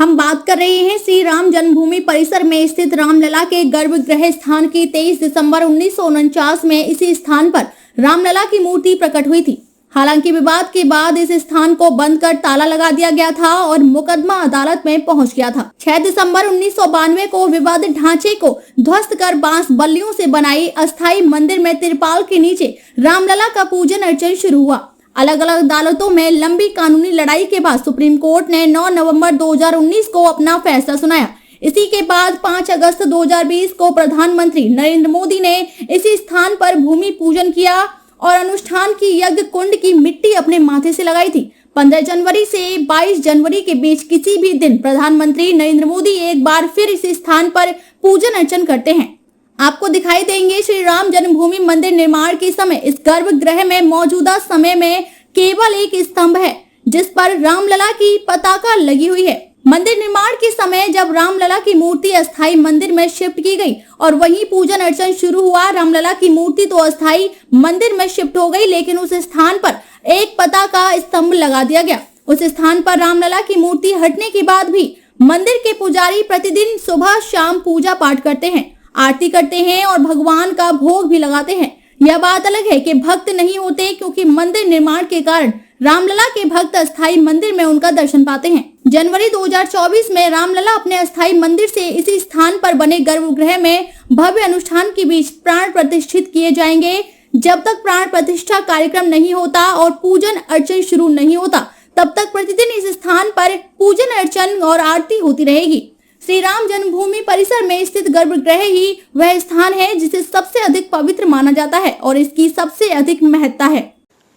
हम बात कर रहे हैं श्री राम जन्मभूमि परिसर में स्थित रामलला के गर्भगृह स्थान की। 23 दिसंबर 1949 में इसी स्थान पर रामलला की मूर्ति प्रकट हुई थी। हालांकि विवाद के बाद इस स्थान को बंद कर ताला लगा दिया गया था और मुकदमा अदालत में पहुंच गया था। 6 दिसंबर 1992 को विवादित ढांचे को ध्वस्त कर बांस बल्लियों से बनाई अस्थायी मंदिर में तिरपाल के नीचे रामलला का पूजन अर्चन शुरू हुआ। अलग अलग अदालतों में लंबी कानूनी लड़ाई के बाद सुप्रीम कोर्ट ने 9 नवंबर 2019 को अपना फैसला सुनाया। इसी के बाद 5 अगस्त 2020 को प्रधानमंत्री नरेंद्र मोदी ने इसी स्थान पर भूमि पूजन किया और अनुष्ठान की यज्ञ कुंड की मिट्टी अपने माथे से लगाई थी। 15 जनवरी से 22 जनवरी के बीच किसी भी दिन प्रधानमंत्री नरेंद्र मोदी एक बार फिर इस स्थान पर पूजन अर्चन करते हैं। आपको दिखाई देंगे श्री राम जन्मभूमि मंदिर निर्माण के समय इस गर्भगृह में मौजूदा समय में केवल एक स्तंभ है जिस पर रामलला की पताका लगी हुई है। मंदिर निर्माण के समय जब रामलला की मूर्ति अस्थायी मंदिर में शिफ्ट की गई और वहीं पूजन अर्चन शुरू हुआ। रामलला की मूर्ति तो अस्थायी मंदिर में शिफ्ट हो गई, लेकिन उस स्थान पर एक पताका स्तंभ लगा दिया गया। उस स्थान पर रामलला की मूर्ति हटने के बाद भी मंदिर के पुजारी प्रतिदिन सुबह शाम पूजा पाठ करते हैं, आरती करते हैं और भगवान का भोग भी लगाते हैं। यह बात अलग है कि भक्त नहीं होते, क्योंकि मंदिर निर्माण के कारण रामलला के भक्त अस्थायी मंदिर में उनका दर्शन पाते हैं। जनवरी 2024 में रामलला अपने अस्थायी मंदिर से इसी स्थान पर बने गर्भगृह में भव्य अनुष्ठान के बीच प्राण प्रतिष्ठित किए जाएंगे। जब तक प्राण प्रतिष्ठा कार्यक्रम नहीं होता और पूजन अर्चन शुरू नहीं होता, तब तक प्रतिदिन इस स्थान पर पूजन अर्चन और आरती होती रहेगी। श्री राम जन्मभूमि परिसर में स्थित गर्भगृह ही वह स्थान है जिसे सबसे अधिक पवित्र माना जाता है और इसकी सबसे अधिक महत्ता है।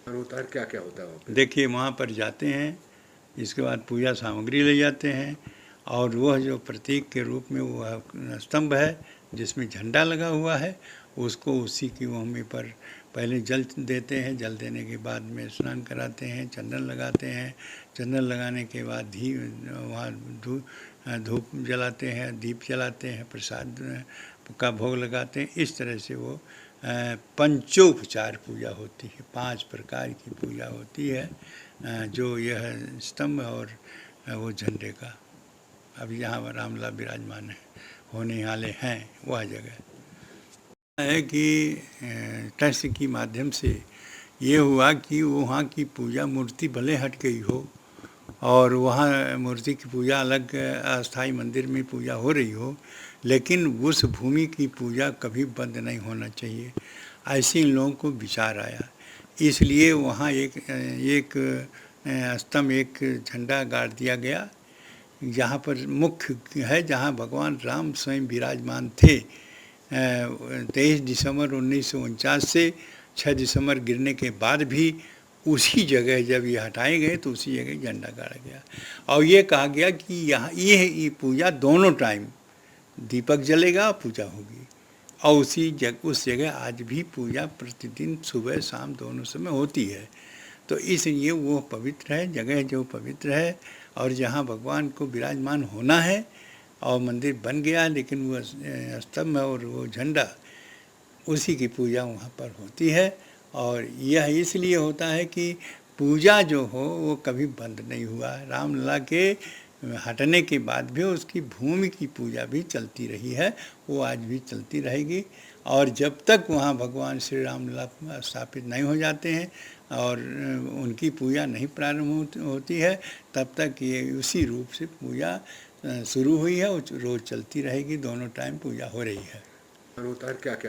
क्या क्या होता है? देखिए, वहाँ पर जाते हैं, इसके बाद पूजा सामग्री ले जाते हैं और वह जो प्रतीक के रूप में वह स्तंभ है जिसमें झंडा लगा हुआ है, उसको उसी की भूमि पर पहले जल देते हैं। जल देने के बाद में स्नान कराते हैं, चंदन लगाते हैं। चंदन लगाने के बाद वहाँ धूप जलाते हैं, दीप जलाते हैं, प्रसाद का भोग लगाते हैं। इस तरह से वो पंचोपचार पूजा होती है, 5 प्रकार की पूजा होती है। जो यह स्तंभ और वो झंडे का अभी यहाँ रामलला विराजमान है होने वाले हैं, वह जगह है कि ट्रस्ट के माध्यम से ये हुआ कि वहाँ की पूजा मूर्ति भले हट गई हो और वहाँ मूर्ति की पूजा अलग अस्थाई मंदिर में पूजा हो रही हो, लेकिन उस भूमि की पूजा कभी बंद नहीं होना चाहिए, ऐसे इन लोगों को विचार आया। इसलिए वहाँ एक स्तंभ, एक झंडा गाड़ दिया गया, जहाँ पर मुख्य है, जहाँ भगवान राम स्वयं विराजमान थे। 23 दिसंबर 1949 से 6 दिसंबर गिरने के बाद भी उसी जगह जब ये हटाए गए तो उसी जगह झंडा गाड़ा गया और ये कहा गया कि यहाँ ये पूजा दोनों टाइम दीपक जलेगा, पूजा होगी और उस जगह आज भी पूजा प्रतिदिन सुबह शाम दोनों समय होती है। तो इसलिए वो पवित्र है, जगह जो पवित्र है और जहाँ भगवान को विराजमान होना है और मंदिर बन गया, लेकिन वो स्तंभ और वो झंडा उसी की पूजा वहाँ पर होती है। और यह इसलिए होता है कि पूजा जो हो वो कभी बंद नहीं हुआ। रामलला के हटने के बाद भी उसकी भूमि की पूजा भी चलती रही है, वो आज भी चलती रहेगी। और जब तक वहाँ भगवान श्री रामलला स्थापित नहीं हो जाते हैं और उनकी पूजा नहीं प्रारंभ होती है, तब तक ये उसी रूप से पूजा शुरू हुई है और रोज़ चलती रहेगी। दोनों टाइम पूजा हो रही है। क्या क्या